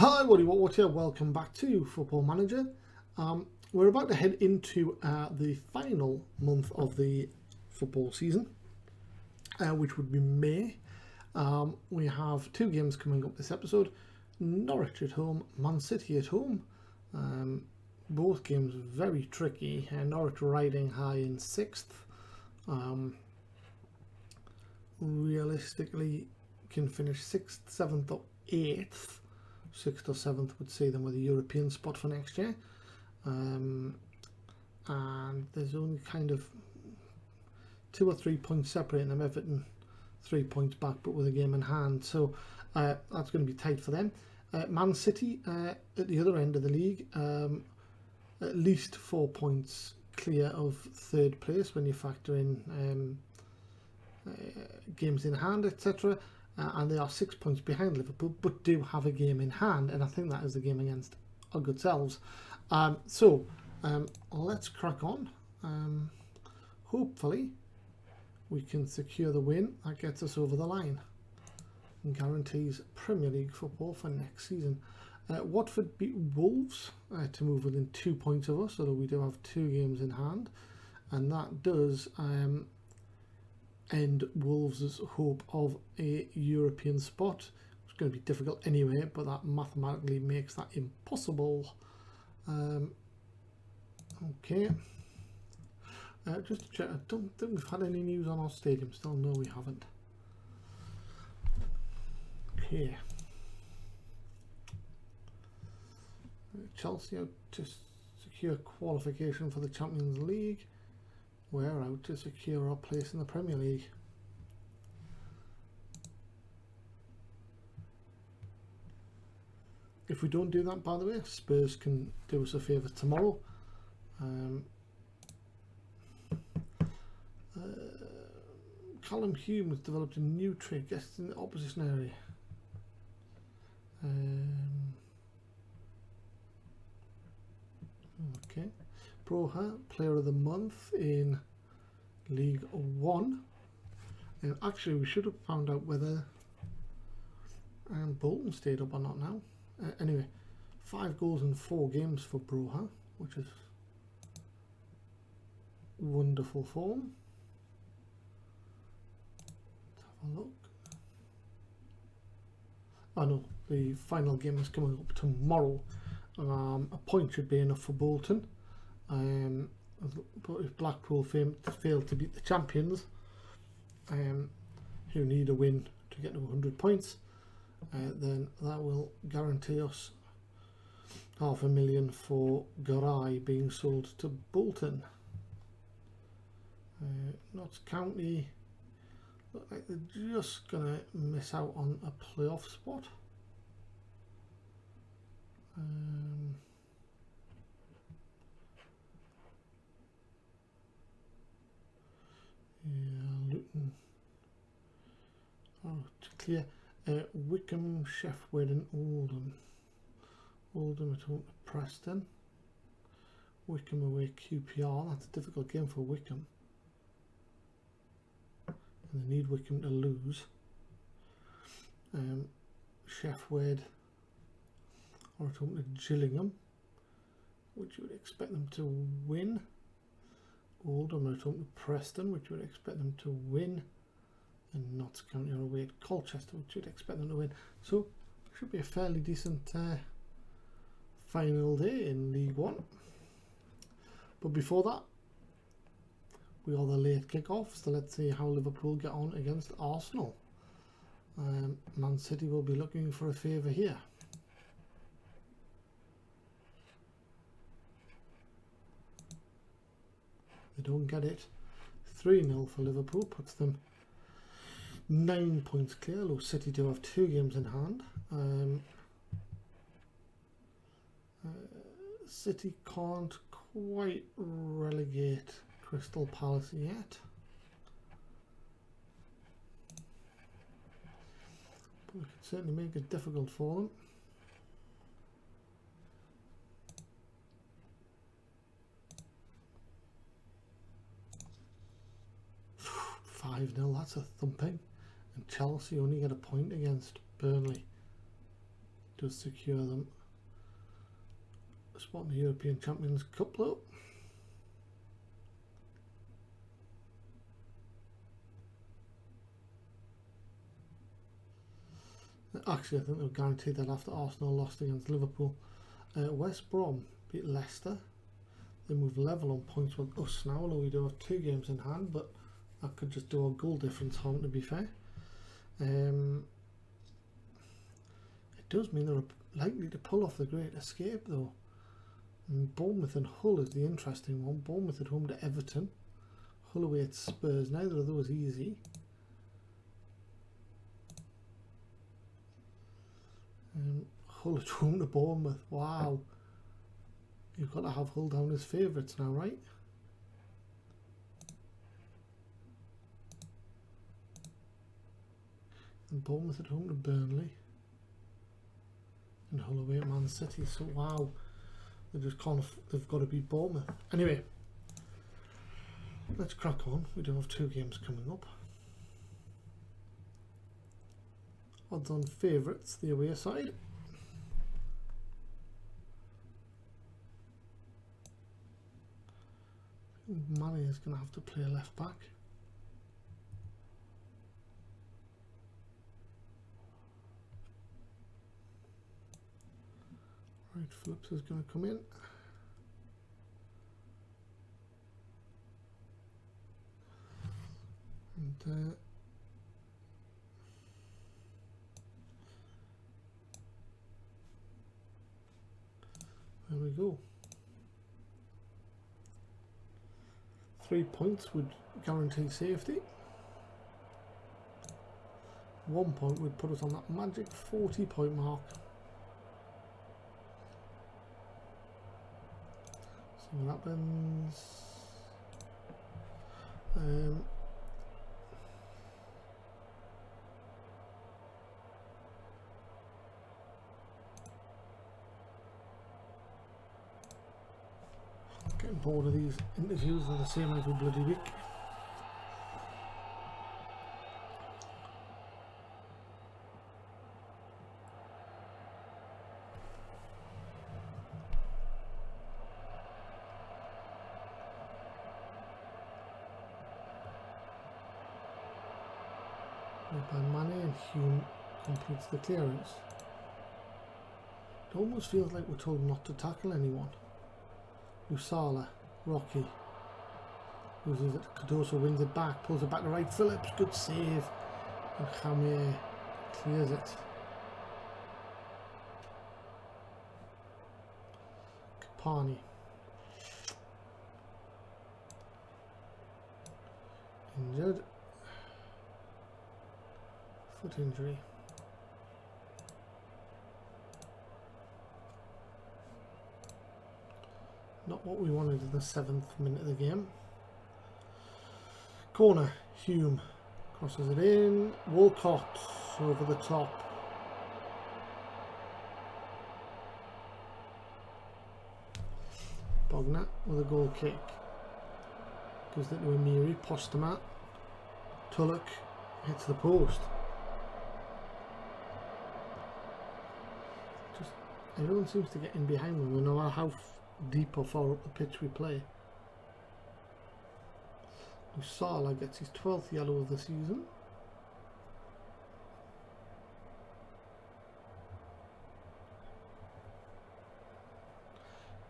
Hi everybody, what's here? Welcome back to Football Manager. We're about to head into the final month of the football season, which would be May. We have two games coming up this episode. Norwich at home, Man City at home. Both games very tricky. Norwich riding high in 6th. Realistically can finish 6th, 7th or 8th. 6th or 7th would see them with a European spot for next year. And there's only kind of 2 or 3 points separating them. Everton 3 points back, but with a game in hand. So that's going to be tight for them. Man City at the other end of the league, at least 4 points clear of 3rd place when you factor in games in hand, etc. And they are 6 points behind Liverpool, but do have a game in hand, and I think that is the game against our good selves. So let's crack on. Hopefully we can secure the win that gets us over the line and guarantees Premier League football for next season. Watford beat Wolves to move within 2 points of us, although we do have 2 games in hand, and that does end Wolves' hope of a European spot. It's going to be difficult anyway, but that mathematically makes that impossible. Okay. Just to check, I don't think we've had any news on our stadium still. No, we haven't. Okay. Chelsea out to secure qualification for the Champions League. We're out to secure our place in the Premier League. If we don't do that, by the way, Spurs can do us a favour tomorrow. Callum Hume has developed a new trick, gets in the opposition area. Okay. Broha, Player of the Month in League 1. Actually, we should have found out whether Bolton stayed up or not now. Anyway, 5 goals in 4 games for Broha, which is wonderful form. Let's have a look. Oh no, the final game is coming up tomorrow. A point should be enough for Bolton. But if Blackpool failed to beat the champions, who need a win to get to 100 points, then that will guarantee us $500,000 for Garay being sold to Bolton. Notts County look like they're just going to miss out on a playoff spot. Yeah, Luton. Oh, to clear. Wickham, Sheffield and Oldham. Oldham at home to Preston. Wickham away QPR. That's a difficult game for Wickham. And they need Wickham to lose. Sheffield are at home to Gillingham, which you would expect them to win. Oldham are at home to Preston, which you would expect them to win. And Notts County are away at Colchester, which you'd expect them to win. So it should be a fairly decent final day in League 1. But before that, we are the late kick-off, so let's see how Liverpool get on against Arsenal. Man City will be looking for a favour here. They don't get it. 3-0 for Liverpool puts them 9 points clear, although City do have 2 games in hand. City can't quite relegate Crystal Palace yet. But we could certainly make it difficult for them. That's a thumping. And Chelsea only get a point against Burnley. does secure them a spot in the European Champions Cup though. Actually, I think they were guaranteed that after Arsenal lost against Liverpool. West Brom beat Leicester. They move level on points with us now, although we do have 2 games in hand, but that could just do a goal difference harm, to be fair. It does mean they're likely to pull off the Great Escape though. And Bournemouth and Hull is the interesting one. Bournemouth at home to Everton. Hull away at Spurs. Neither of those easy. Hull at home to Bournemouth. Wow. You've got to have Hull down as favourites now, right? And Bournemouth at home to Burnley. And Hull away at Man City. So wow, they just can't. They've got to beat Bournemouth. Anyway, let's crack on. We do have 2 games coming up. Odds on favourites, the away side. Mane is going to have to play left back. Right, Phillips is going to come in. And there we go. 3 points would guarantee safety. 1 point would put us on that magic 40-point mark. See what happens. Getting bored of these interviews, they're the same every bloody week. By Mane, and Hume completes the clearance. It almost feels like we're told not to tackle anyone. Usala, Rocky, loses it. Cardoso wins it back, pulls it back to right. Phillips, good save. And Jaime clears it. Kapani. Injured. Foot injury. Not what we wanted in the 7th minute of the game. Corner, Hume crosses it in. Walcott over the top. Bogner with a goal kick. Goes to Amiri, Postema. Tulloch hits the post. Just everyone seems to get in behind them, no matter how deep or far up the pitch we play. Usala gets his 12th yellow of the season.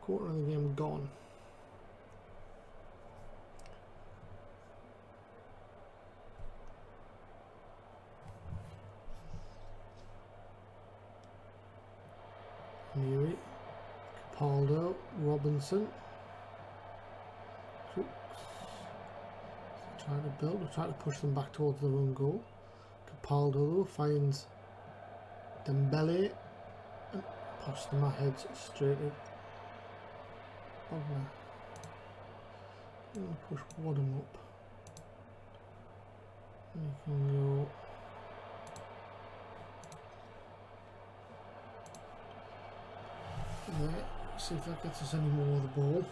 Quarter of the game gone. Neary, Capaldo, Robinson, Crooks. Trying to build, we're trying to push them back towards their own goal. Capaldo though finds Dembele and Postema heads straight in. Bogner. I'm going to push Wadham up. And you can go. There, see if that gets us any more of the ball.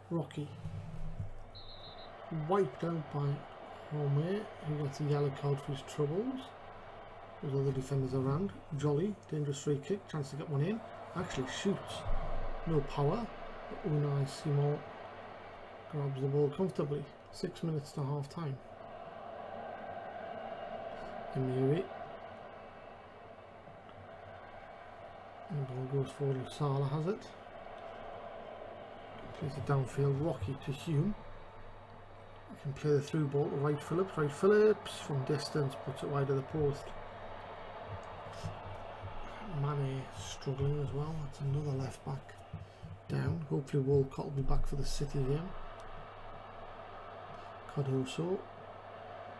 Rocky. wiped out by Homer, who gets a yellow card for his troubles. There's other defenders around. Jolly, dangerous free kick, chance to get one in. Actually shoots. No power. But Unai Simon grabs the ball comfortably. 6 minutes to half time. Emiri. And the ball goes forward. Salah has it. Plays it downfield. Rocky to Hume. He can play the through ball to Wright Phillips. Wright Phillips from distance puts it wide of the post. Mane struggling as well. That's another left back down. Hopefully Walcott will be back for the City game. Cardoso,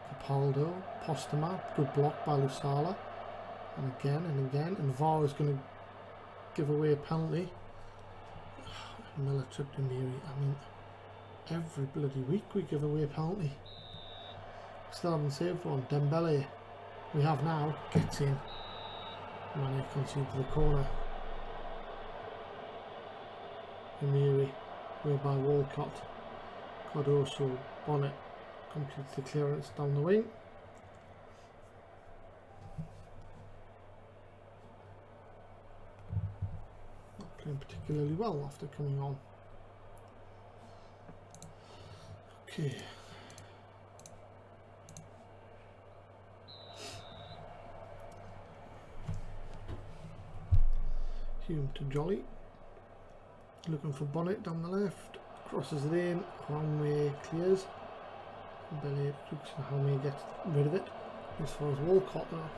Capaldo, Postema, good block by Lusala, and again, and VAR is going to give away a penalty. Miller tripped Emiri. I mean, every bloody week we give away a penalty. Still haven't saved one. Dembele, we have now, gets in. Mane concedes the corner. Emiri, whereby Walcott, Cardoso, Bonnet completes the clearance down the wing. Not playing particularly well after coming on. Okay. Hume to Jolly. Looking for Bonnet down the left. Crosses it in. Hwangwei clears. Belly looks at Hwangwei gets rid of it. As far as Walcott though.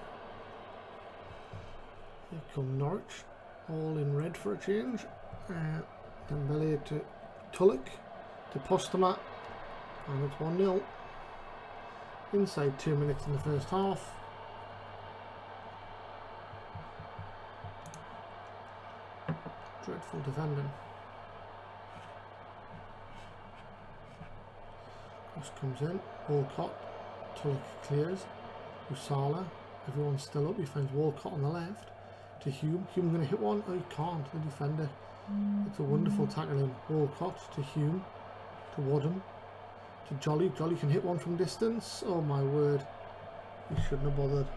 Here come Norwich. All in red for a change. Dembele to Tulloch. To Postema. And it's 1-0. Inside 2 minutes in the first half. Dreadful defending. Cross comes in. Walcott. Tulloch clears. Usala. Everyone's still up. He finds Walcott on the left. To Hume. Hume going to hit one. Oh, he can't. The defender. It's a wonderful tackling. Walcott to Hume. To Wadham. To Jolly. Jolly can hit one from distance. Oh my word. He shouldn't have bothered.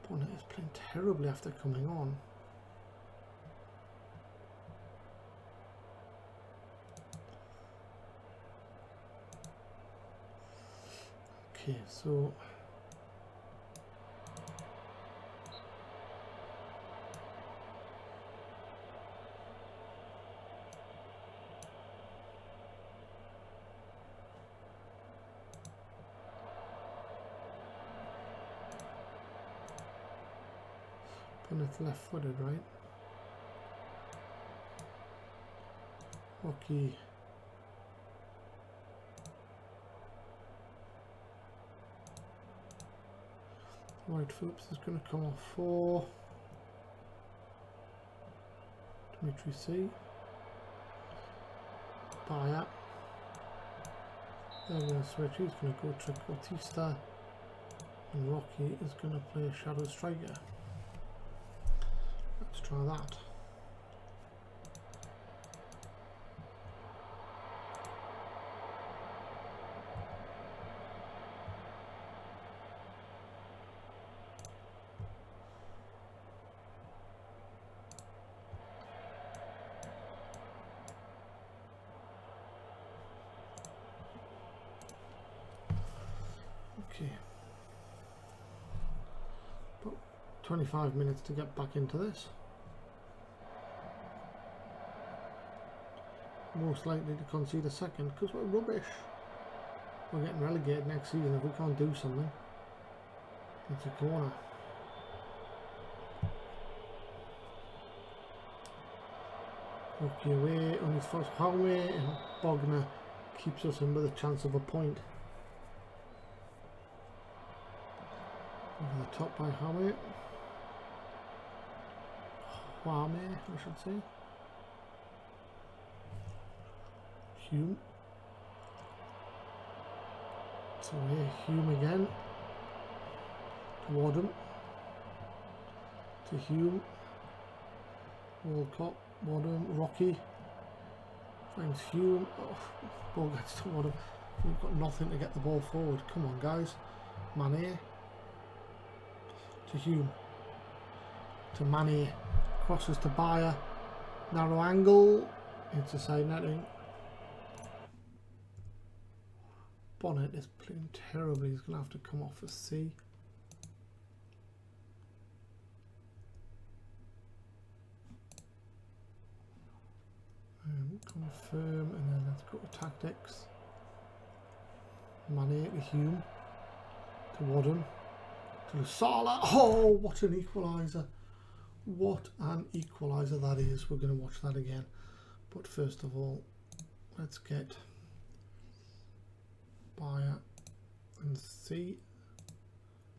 Bonnet is playing terribly after coming on. Okay, so Bonnet's left-footed, right? Rocky. Wright Phillips is going to come off for Dimitri C. Bayer. They're going to switch. He's going to go to Bautista. And Rocky is going to play a shadow striker. Let's try that. Okay. About 25 minutes to get back into this. Most likely to concede a second because we're rubbish. We're getting relegated next season if we can't do something. It's a corner. Okay, away on his first Hwangwei, and Bogner keeps us in with a chance of a point. Over the top by Hwangwei. I should say. Hume. So here Hume again. To Wadham. to Hume. Walcott, Wadham, Rocky. Finds Hume. Oh, ball gets to Wadham. We've got nothing to get the ball forward. Come on, guys. Mané. To Hume. To Mané. Crosses to Bayer. Narrow angle. It's a side netting. Bonnet is playing terribly. He's going to have to come off a C. Confirm, and then let's go to tactics. Mané to Hume. To Wadham. To Lusala. Oh, what an equaliser. What an equaliser that is. We're going to watch that again. But first of all, let's get Bayer and C.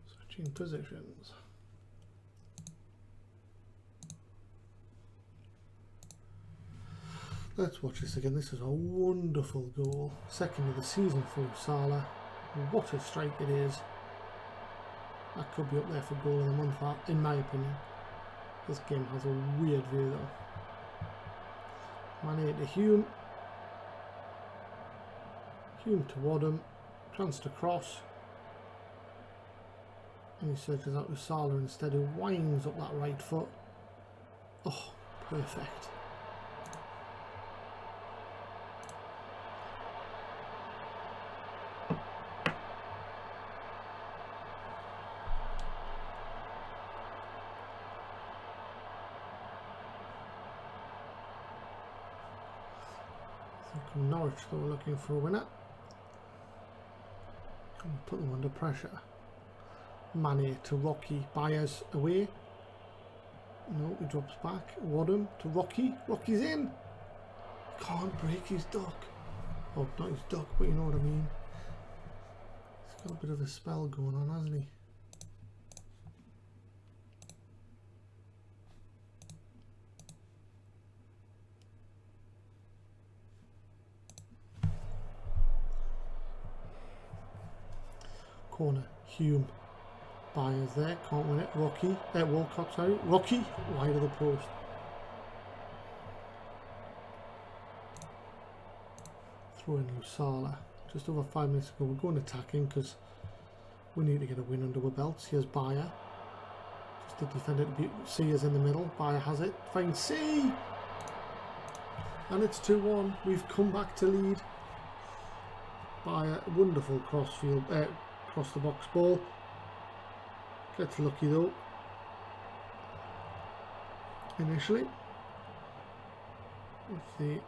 Switching positions. Let's watch this again. This is a wonderful goal. Second of the season for Salah. What a strike it is. That could be up there for goal of the month, in my opinion. This game has a weird view though. Mané to Hume. Hume to Wadham. Chance to cross. And he searches out with Salah instead, who winds up that right foot. Oh, perfect. Norwich though looking for a winner. And put them under pressure. Mané to Rocky. Bayers away. No, he drops back. Wadham to Rocky. Rocky's in. Can't break his duck. Oh, not his duck, but you know what I mean. He's got a bit of a spell going on, hasn't he? Corner, Hume. Bayers there, can't win it. Rocky, Walcott, sorry. Rocky, wide of the post. Throw in Lusala. Just over 5 minutes ago, we're going attacking because we need to get a win under our belts. Here's Bayer. Just the defender to beat. C is in the middle. Bayer has it. Finds C! And it's 2-1. We've come back to lead. Bayer, wonderful crossfield. Across the box ball. Gets lucky though. Initially. With the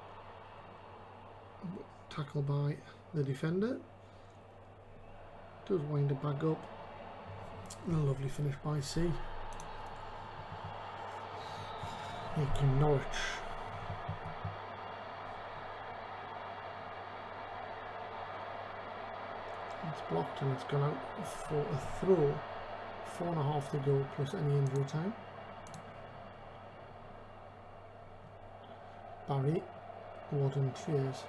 tackle by the defender. Does wind it back up. And a lovely finish by C. Here come Norwich. It's blocked and it's gone out for a throw. 4.5 to go plus any injury time. Barry, Warden clears.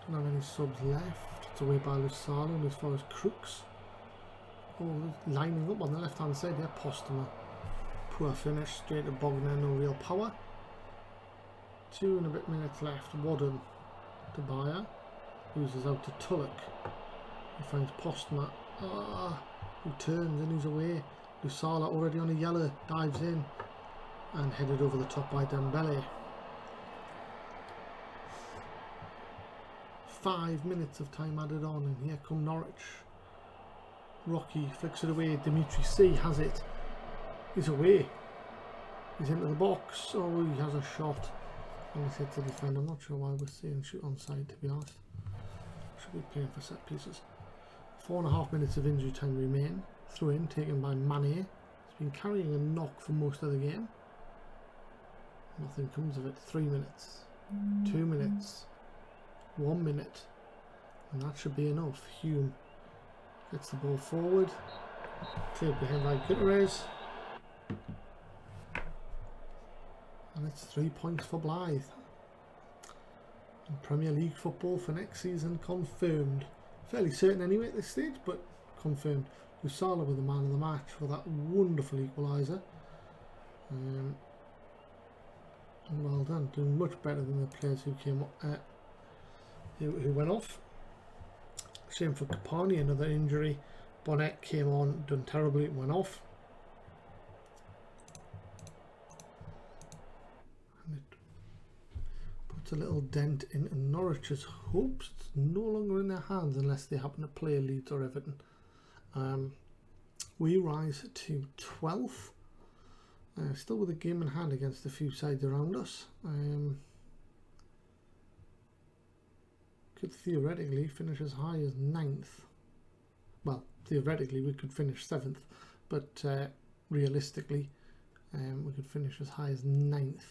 Don't have any subs left. It's away by Lusala and as far as Crooks. Oh, lining up on the left hand side, yeah, Postuma. Poor finish, straight to Bogner, no real power. 2 and a bit minutes left. Wadham to Bayer. Loses out to Tulloch. He finds Postuma. Who turns and he's away. Lusala already on a yellow, dives in and headed over the top by Dembele. 5 minutes of time added on, and here come Norwich. Rocky flicks it away. Dimitri C has it. He's away. He's into the box. Oh, he has a shot. And he's hit the defender. I'm not sure why we're seeing shoot on side, to be honest. Should be playing for set pieces. 4.5 minutes of injury time remain. Throw in taken by Mané. He's been carrying a knock for most of the game. Nothing comes of it. 3 minutes. 2 minutes. 1 minute, and that should be enough. Hume gets the ball forward, cleared behind by Gutierrez, and it's 3 points for Blythe. And Premier League football for next season confirmed. Fairly certain anyway at this stage, but confirmed. Lusala with the man of the match for that wonderful equaliser. And well done, doing much better than the players who came who went off. Same for Capani, another injury. Bonnet came on, done terribly, went off. And it puts a little dent in Norwich's hopes. It's no longer in their hands unless they happen to play Leeds or Everton. We rise to 12th. Still with a game in hand against a few sides around us. Could theoretically finish as high as 9th. Well, theoretically we could finish 7th, but realistically we could finish as high as 9th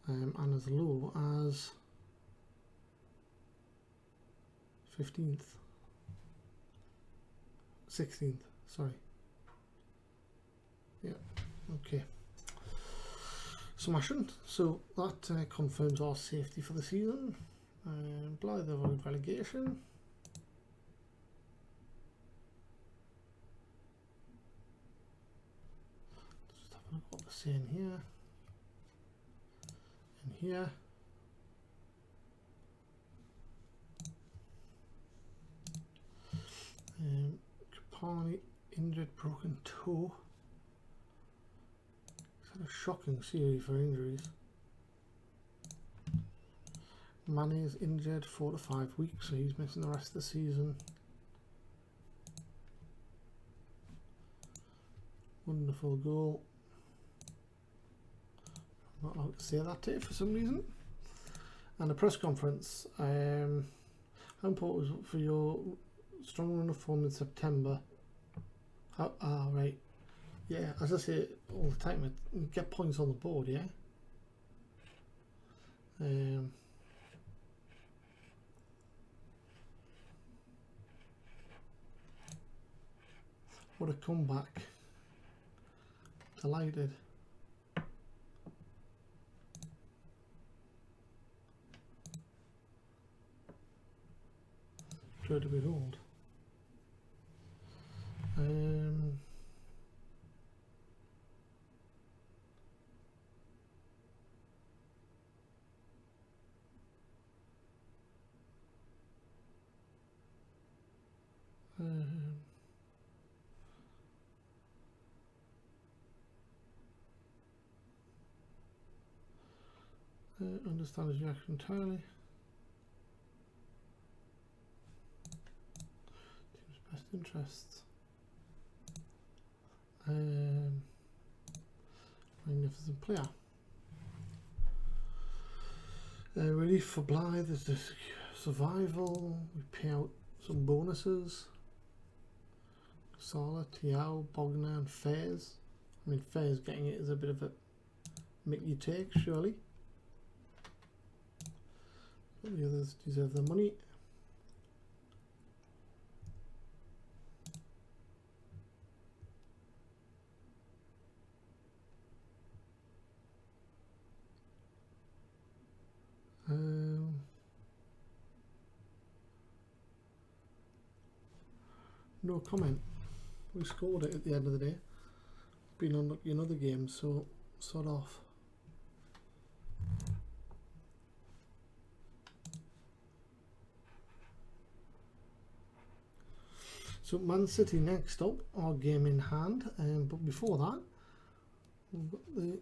and as low as 15th. 16th, sorry. Yeah. Okay, smashing. So that confirms our safety for the season. Blythe avoid relegation. Just have a look what they're saying here. And here. Capani injured, broken toe. A shocking series for injuries. Manny is injured 4 to 5 weeks, so he's missing the rest of the season. Wonderful goal. I'm not allowed to say that to you for some reason. And a press conference. How important was it for your strong run of form in September? Right. Yeah, as I say all the time, you get points on the board, yeah? What a comeback. Delighted. Joy to behold. Understand his reaction entirely. Team's best interests. Magnificent player. Relief for Blythe is the survival. We pay out some bonuses. Sala, Tiao, Bogner and Fairs. I mean, Fairs getting it is a bit of a make you take, surely. But the others deserve their money. No comment. We scored it at the end of the day. Been unlucky in other games, so sod off. So Man City next up, our game in hand, but before that we've got the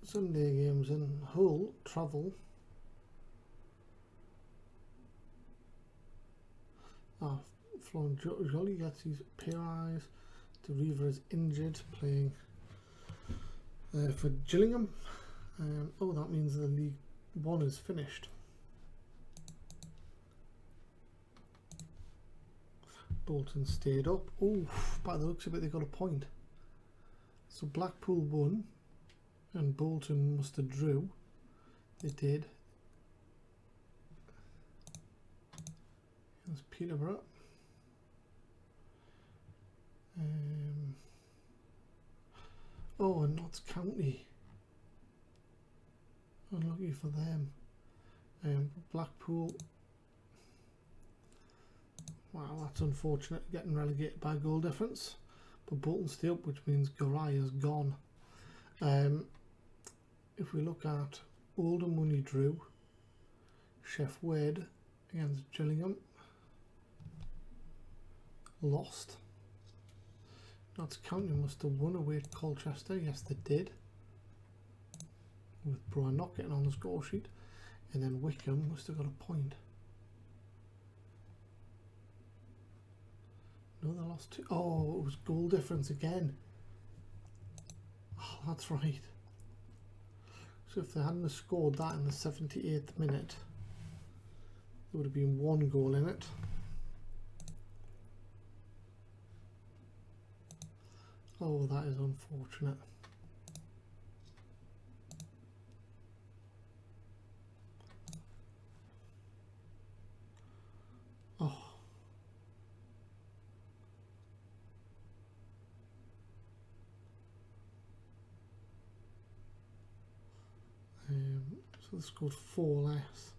Sunday games in Hull, travel. Florent Joly gets his PRIs. De Reaver is injured, playing for Gillingham. Oh, that means the League One is finished. Bolton stayed up. Oh, by the looks of it, they got a point. So Blackpool won, and Bolton must have drew. They did. Peterborough. Oh, and Notts County. Unlucky for them. Blackpool. Wow, that's unfortunate, getting relegated by goal difference. But Bolton stay up, which means Garay is gone. If we look at Oldham Money drew, Chef Wade against Gillingham, lost. Notts County must have won away at Colchester. Yes, they did, with Brian not getting on the score sheet. And then Wickham must have got a point. No, they lost two. Oh, it was goal difference again. Oh, that's right. So if they hadn't scored that in the 78th minute, there would have been one goal in it. Oh, that is unfortunate. Oh. So they scored 4 less.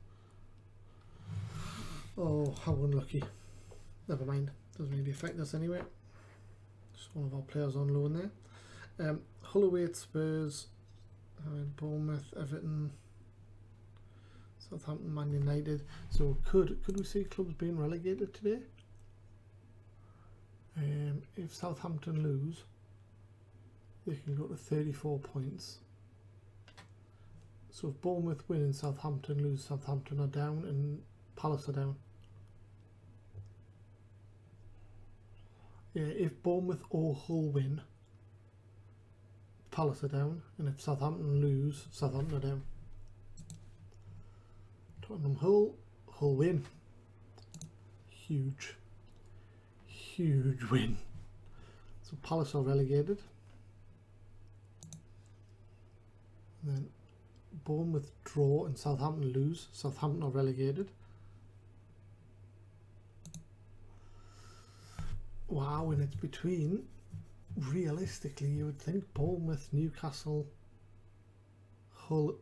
Oh, how unlucky. Never mind. Doesn't really affect us anyway. Just one of our players on loan there. Hull away at Spurs, Bournemouth, Everton, Southampton, Man United. So could we see clubs being relegated today? If Southampton lose, they can go to 34 points. So if Bournemouth win and Southampton lose, Southampton are down and Palace are down. Yeah, if Bournemouth or Hull win, Palace are down, and if Southampton lose, Southampton are down. Tottenham Hull win. Huge win. So Palace are relegated. And then Bournemouth draw and Southampton lose, Southampton are relegated. Wow, and it's between, realistically, you would think Bournemouth, Newcastle, Hull,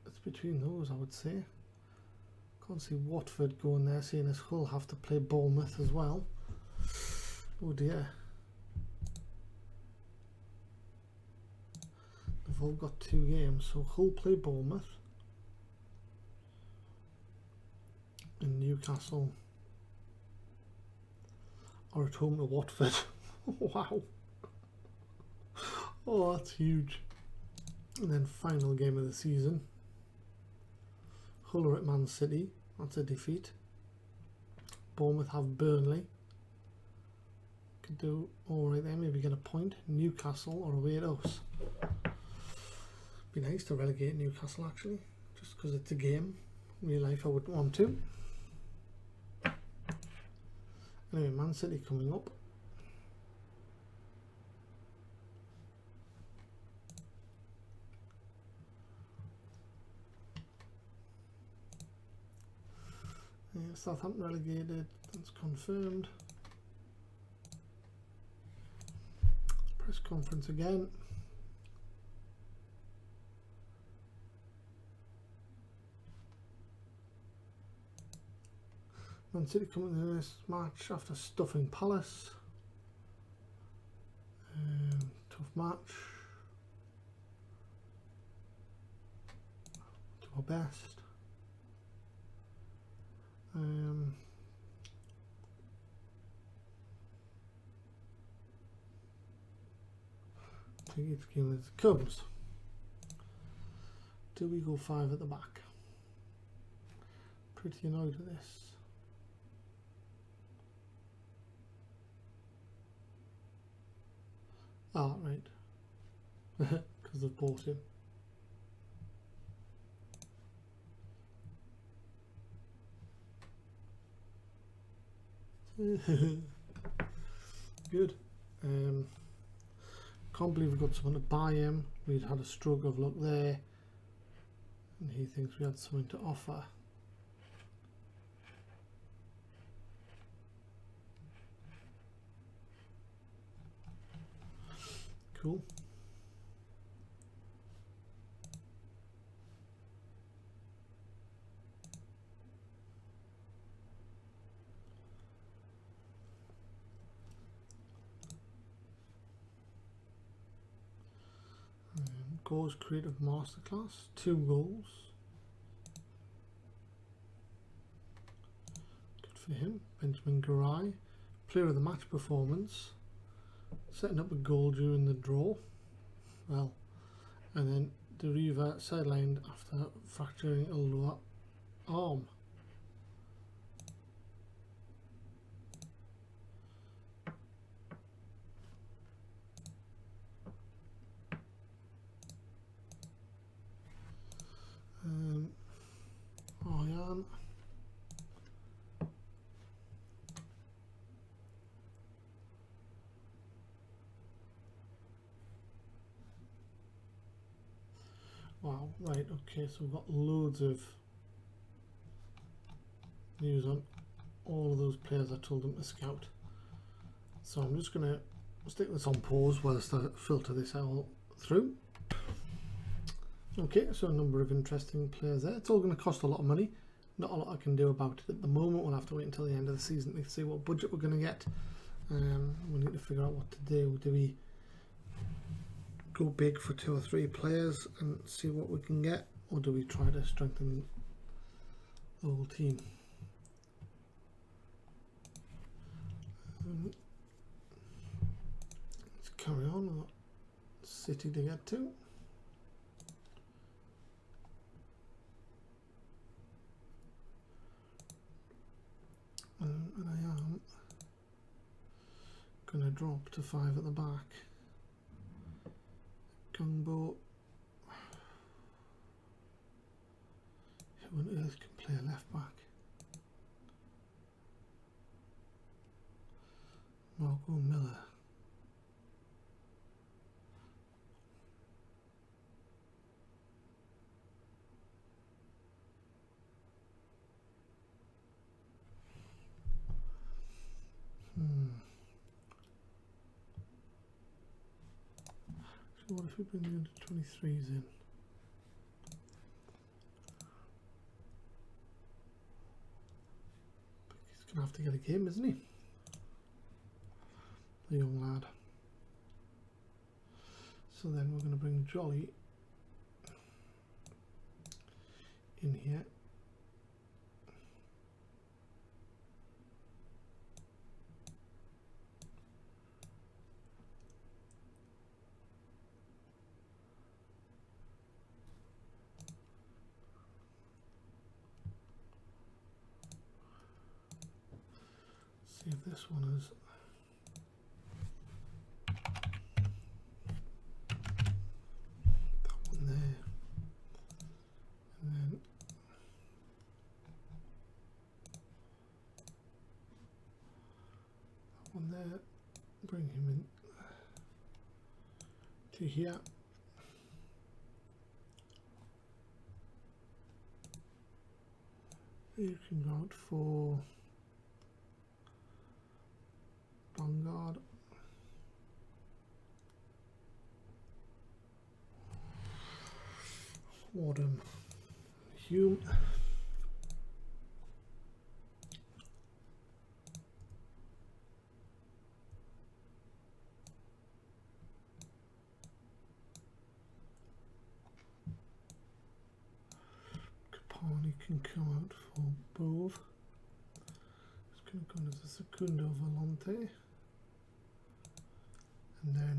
it's between those, I would say. Can't see Watford going there, seeing as Hull have to play Bournemouth as well. Oh dear. They've all got 2 games, so Hull play Bournemouth and Newcastle are at home to Watford. Wow. Oh, that's huge. And then final game of the season, Hull are at Man City. That's a defeat. Bournemouth have Burnley. Could do alright there, maybe get a point. Newcastle are away at us. Be nice to relegate Newcastle actually, just because it's a game. In real life I wouldn't want to. Anyway, Man City coming up. Yeah, Southampton relegated, that's confirmed. Press conference again. Man City coming in this match after stuffing Palace. Tough match. Do our best. Take each game as it comes. Do we go 5 at the back? Pretty annoyed with this. Ah, right. Because they've bought him. Good. Can't believe we've got someone to buy him. We'd had a stroke of luck there. And he thinks we had something to offer. cool. Goals creative masterclass, 2 goals. Good for him. Benjamin Garay, player of the match performance, setting up a goal during the draw. Well, and then Deriva sidelined after fracturing a lower arm. Arjan. Wow, right, okay, so we've got loads of news on all of those players I told them to scout. So I'm just going to stick this on pause whilst I filter this all through. Okay, so a number of interesting players there. It's all going to cost a lot of money. Not a lot I can do about it at the moment. We'll have to wait until the end of the season to see what budget we're going to get. We need to figure out what to do. Do we go big for 2 or 3 players and see what we can get, or do we try to strengthen the whole team? Let's carry on. We've got City to get to. And I am going to drop to 5 at the back. Gungbo. Who on earth can play a left back? Marco Miller. So what if we bring the under-23s in? He's going to have to get a game, isn't he? The young lad. So then we're going to bring Jolly in here. See if this one is that one there, and then that one there. Bring him in to here. You can go out for Vanguard. Wardham. Hume. Capani can come out for both. It's going to come as a Secundo Volante. And then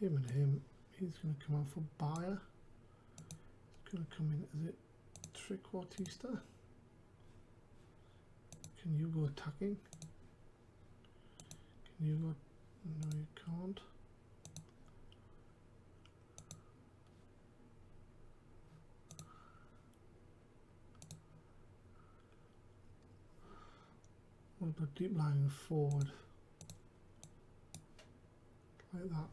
him and him, he's going to come out for Bayer. He's going to come in as a trequartista. Can you go attacking? Can you go? No, you can't. What about deep lying forward? Like that.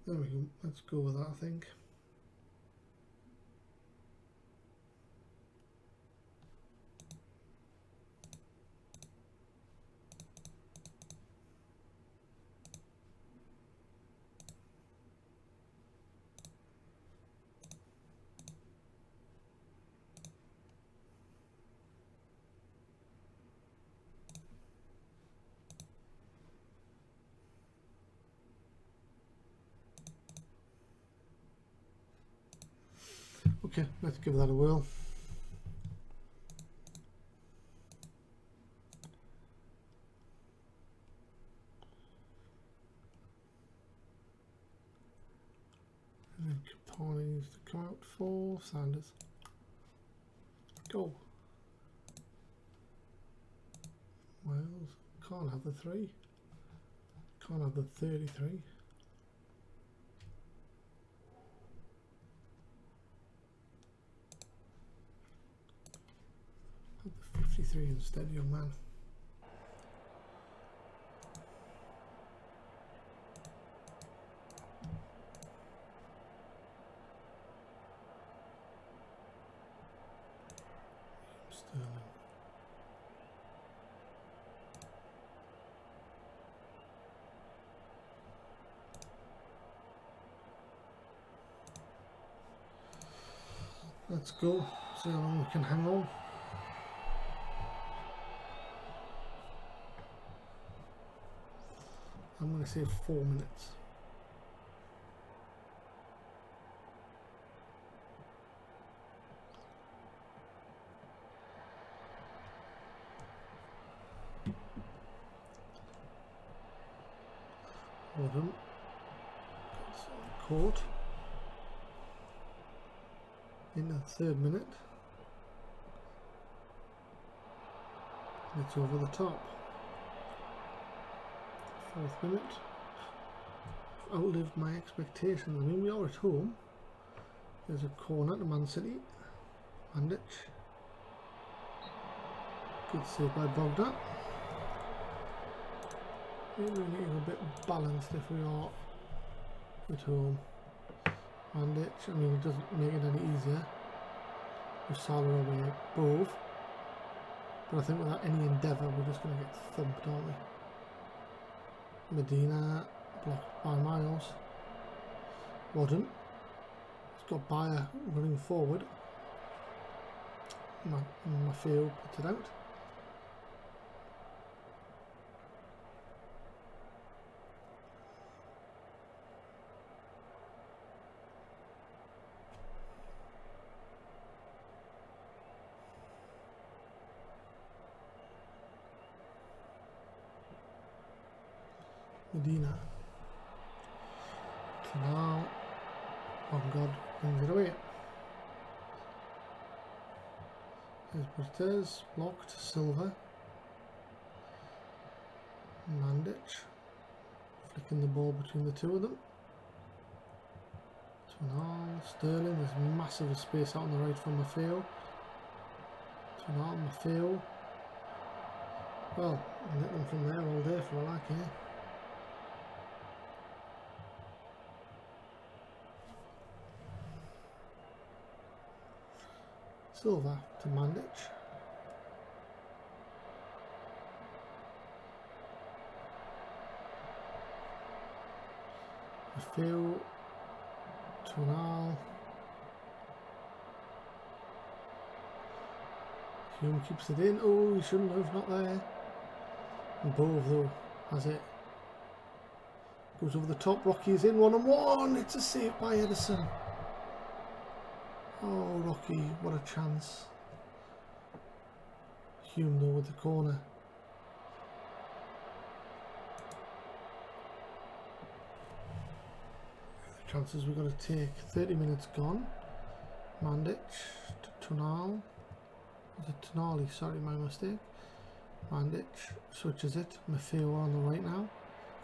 There we go, let's go with that, I think. Okay, let's give that a whirl. And then Capone needs to come out for Sanders. Go. Wales can't have the 3. Can't have the 33. Have the 53 instead, young man. Sterling. Let's go, see how long we can hang on. I'm going to say 4 minutes. Well done. Caught. In the 3rd minute. It's over the top. 4th minute. Outlived my expectations. I mean, we are at home. There's a corner to Man City. Mandic. Good save by Bogdan. Maybe we need a bit balanced if we are at home. Mandic, I mean, it doesn't make it any easier with Salah away above, but I think without any endeavour we're just going to get thumped, aren't we? Medina blocked by Miles. Wadden, it's got Bayer running forward. Maffeo puts it out. Medina. So now, oh God, brings it away. Here's Cortez, blocked, Silva. Mandic, flicking the ball between the two of them. Tonal, Sterling, there's massive space out on the right from Maffeo. Tonal, Maffeo. Well, I'll hit them from there all day for all I care. Silva to Mandic. Maffeo, Tonal. Hume keeps it in. Oh, he shouldn't have, not there. And Bove though has it. Goes over the top. Rocky is in 1-on-1. It's a save by Edison. Oh, Rocky, what a chance. Hume though with the corner. The chances we've got to take. 30 minutes gone. Mandic to Tonal. Is it Tonali? Sorry, my mistake. Mandic switches it. Maffeo on the right now.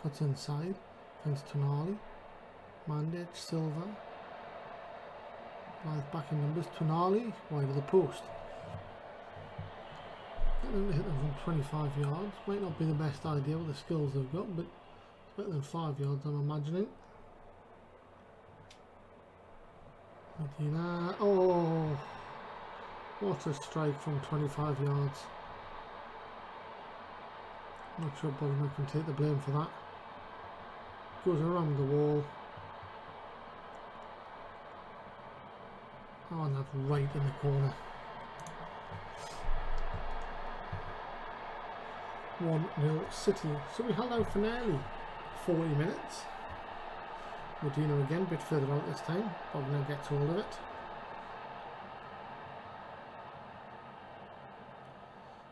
Cuts inside. Finds Tonali. Mandic, Silva. Back in numbers. Tonali wide of the post. Get them to hit them from 25 yards. Might not be the best idea with the skills they've got, but it's better than 5 yards, I'm imagining. Medina. Oh, what a strike from 25 yards. Not sure Bogner can take the blame for that. Goes around the wall. Oh, and that's right in the corner. 1-0 City. So we held out for nearly 40 minutes. Medina again, a bit further out this time. Bogner gets hold of it.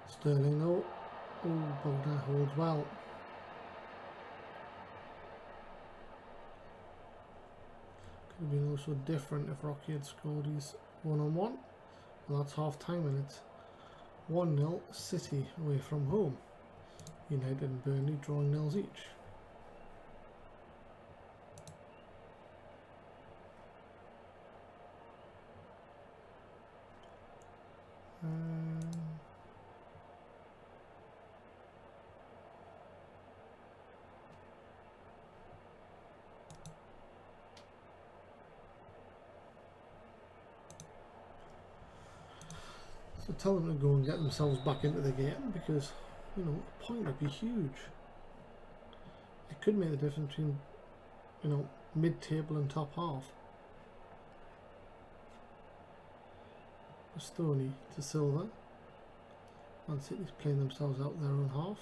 Sterling though. Oh, Bogner holds well. Could have been also different if Rocky had scored his one-on-one. Well, that's half time and it's 1-0 City away from home. United and Burnley drawing nils each. So tell them to go and get themselves back into the game because, you know, a point would be huge. It could make the difference between, you know, mid-table and top half. Bastoni to Silva. Man City's playing themselves out their own half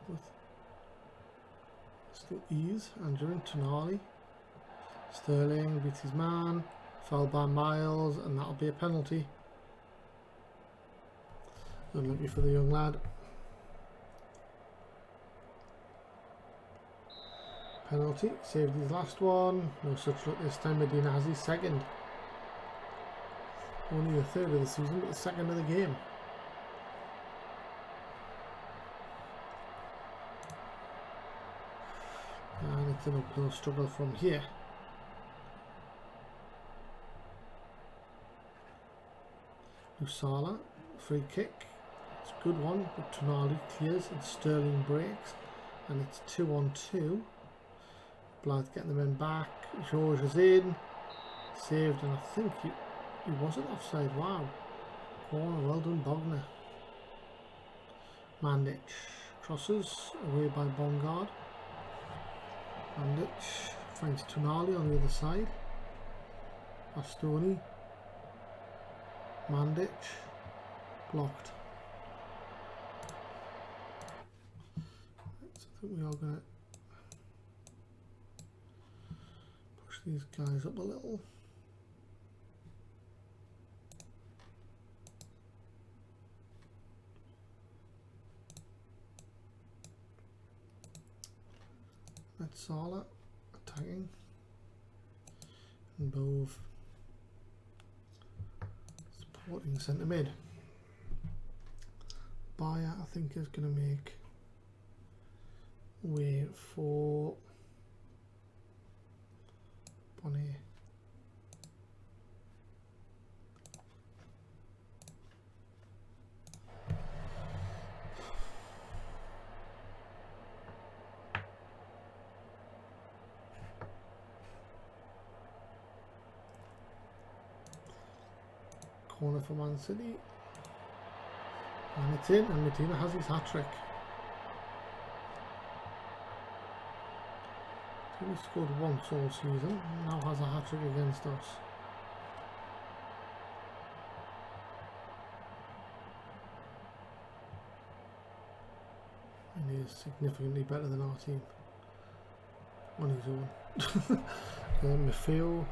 with still ease. Andrew Tonali. Sterling beats his man. Foul by Miles, and that'll be a penalty. Unlucky for the young lad. Penalty. Saved his last one. No such luck this time. Medina has his second. Only the third of the season, but the second of the game. And it's an uphill struggle from here. Lusala, free kick. It's a good one, but Tonali clears and Sterling breaks. And it's 2-on-2. Blythe getting the men back. George is in. Saved, and I think he wasn't offside. Wow. Corner, well done, Bogner. Mandic crosses away by Bongard. Mandic finds Tonali on the other side. Bastoni. Mandic blocked. So I think we are going to push these guys up a little. Sala attacking and Bove supporting centre mid. Bayer I think is going to make way for Bonnet. Corner for Man City, and it's in, and Medina has his hat-trick. He only scored once all season, and now has a hat-trick against us. And he is significantly better than our team on his own. Maffeo,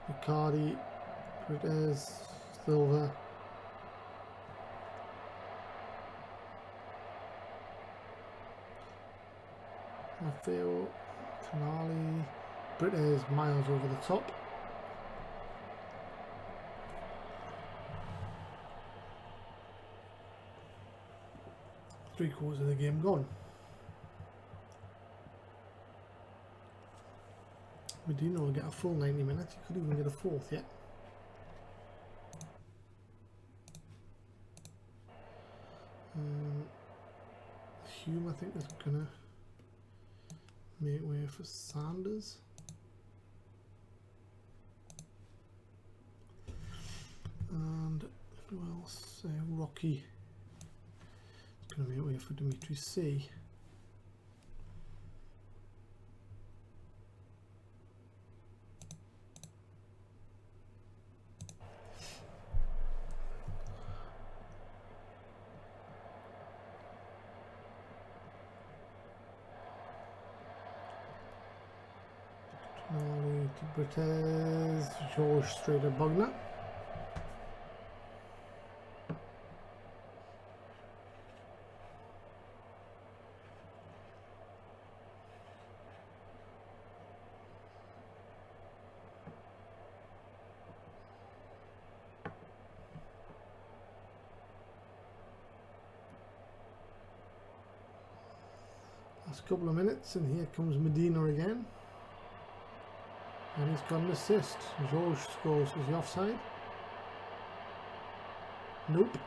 Riccardi. It is Silva. Maffeo, Tonali. Brit is Miles over the top. Three-quarters of the game gone. Medina will get a full 90 minutes. He could even get a fourth yet. Hume, I think, is going to make way for Sanders. And who else? Rocky. It's going to be away for Dimitri C. Tonali to Brites, George straight at Bogner. Last couple of minutes, and here comes Medina again. And he's got an assist. George scores. Is he offside? Nope.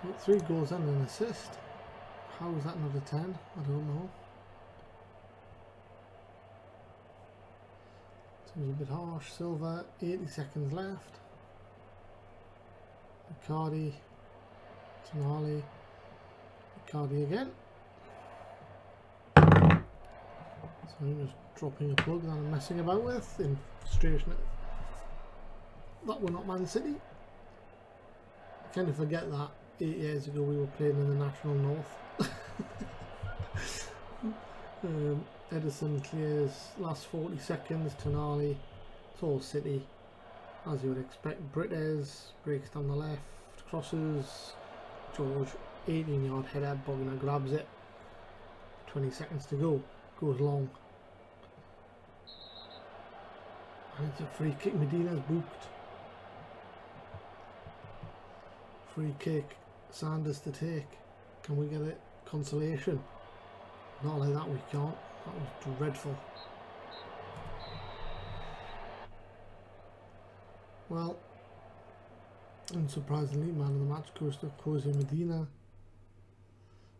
So 3 goals and an assist. How is that not a 10? I don't know. Seems a bit harsh. Silva, 80 seconds left. Icardi, Tonali, Icardi again. So I'm just dropping a plug that I'm messing about with in frustration that we're not Man City. I kind of forget that 8 years ago we were playing in the National North. Edison clears last 40 seconds. Tonali, it's all City. As you would expect. Brites breaks down the left, crosses, George 18-yard header, Bogner grabs it, 20 seconds to go, goes long, and it's a free kick. Medina's booked. Free kick, Sanders to take. Can we get it? Consolation? Not like that, we can't. That was dreadful. Well, unsurprisingly, man of the match goes to Jose Medina,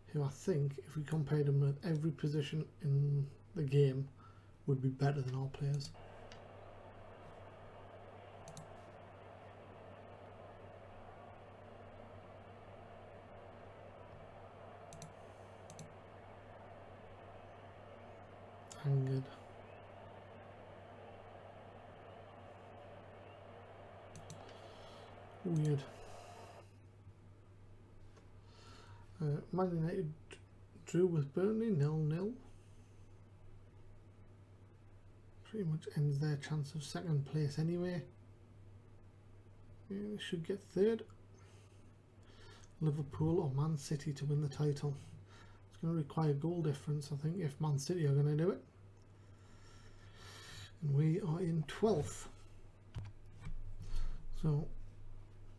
who I think, if we compared him at every position in the game, would be better than our players. Angered. Weird. Man United drew with Burnley 0-0. Pretty much ends their chance of second place anyway. Yeah, they should get third. Liverpool or Man City to win the title. It's going to require goal difference, I think, if Man City are going to do it. And we are in 12th. So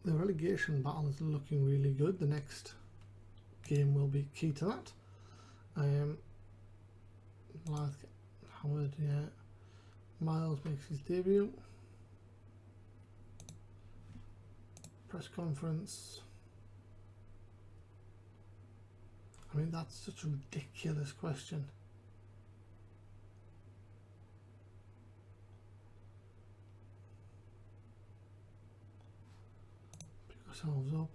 the relegation battle is looking really good. The next game will be key to that. Howard, yeah. Miles makes his debut. Press conference. I mean, that's such a ridiculous question. Pick ourselves up.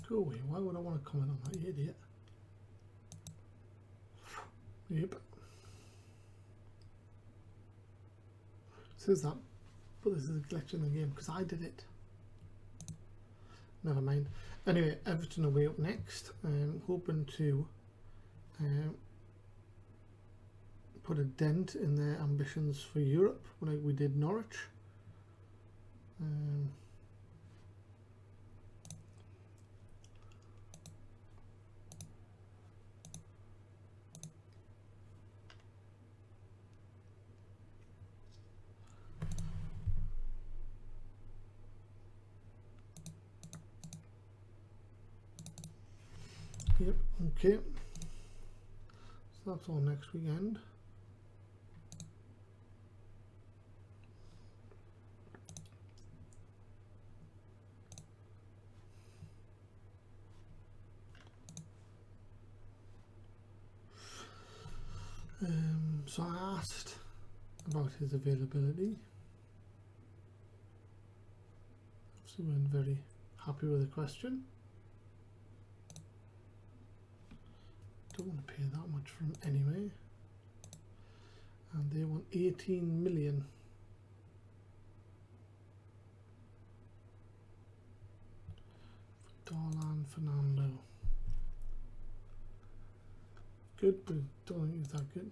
Go away. Why would I want to comment on that, you idiot? Yep. Says that, but this is a glitch in the game because I did it. Never mind. Anyway, Everton away up next. Hoping to put a dent in their ambitions for Europe, like we did Norwich. Yep, okay. So that's all next weekend. So I asked about his availability. So we weren't very happy with the question. Don't want to pay that much for him anyway. And they want 18 million. For Darlan Fernando. Good, but don't think he's that good.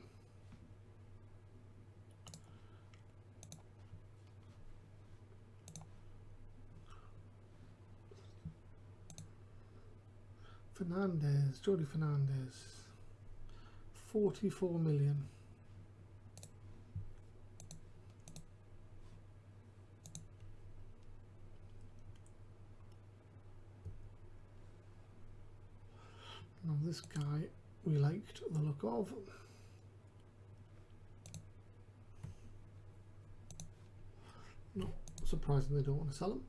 Fernandez, Jody Fernandez, 44 million. Now this guy we liked the look of. Not surprising they don't want to sell him.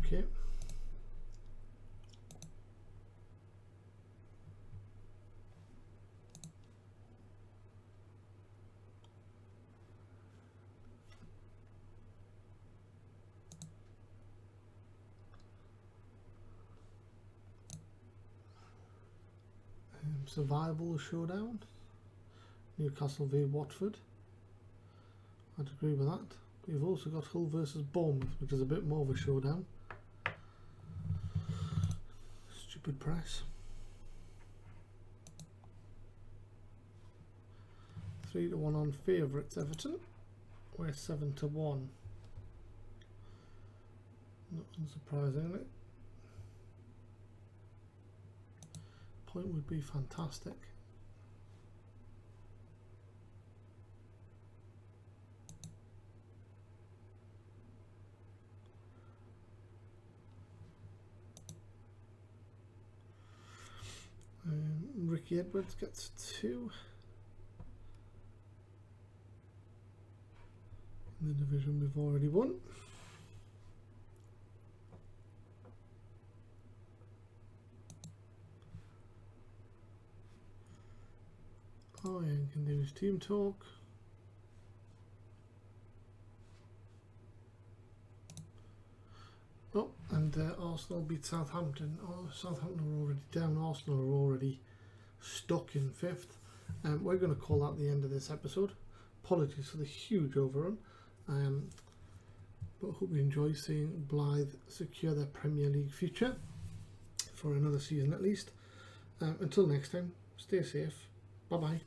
Okay. Survival showdown. Newcastle v Watford. I'd agree with that. But you've also got Hull versus Bournemouth, which is a bit more of a showdown. Stupid press. 3-1 on favourites Everton. We're 7-1. Not unsurprisingly. Point would be fantastic. Ricky Edwards gets 2 in the division we've already won. Oh yeah, you can do his team talk. Oh, and Arsenal beat Southampton. Oh, Southampton are already down. Arsenal are already stuck in 5th. We're going to call that the end of this episode. Apologies for the huge overrun. But I hope you enjoy seeing Blythe secure their Premier League future for another season at least. Until next time, stay safe. Bye bye.